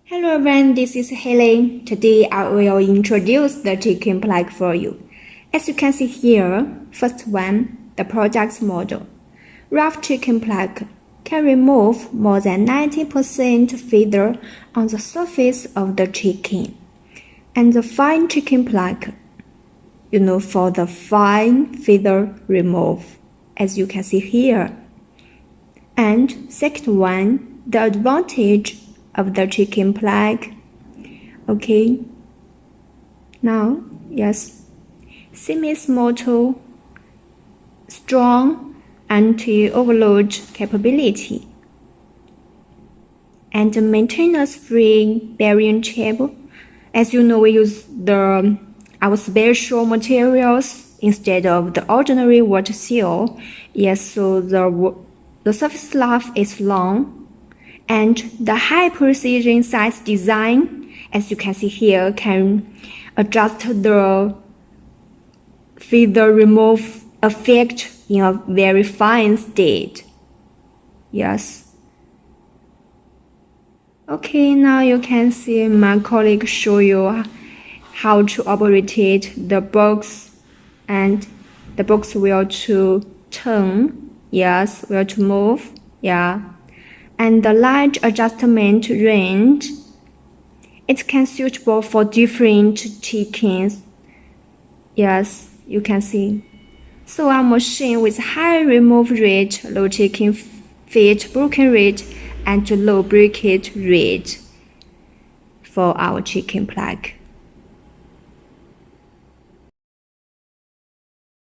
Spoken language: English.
Hello everyone, this is Haley. Today I will introduce the chicken plucker for you. As you can see here, first one, the project model. Rough chicken plucker can remove more than 90% feather on the surface of the chicken. And the fine chicken plucker, for the fine feather remove, as you can see here. And second one, the advantage of the chicken plucker. Okay. Now, yes, Siemens motor, strong anti-overload capability, and maintenance-free bearing table. As you know, we use our special materials instead of the ordinary water seal. Yes, so the surface life is long. And the high precision size design, as you can see here, can adjust the feather remove effect in a very fine state. Yes. Okay, now you can see my colleague show you how to operate the box, and the box will to turn. Yes, will to move. Yeah. And the large adjustment range, it can suitable for different chickens. Yes, you can see. So our machine with high remove rate, low chicken feet broken rate, and low breakage rate for our chicken plucker.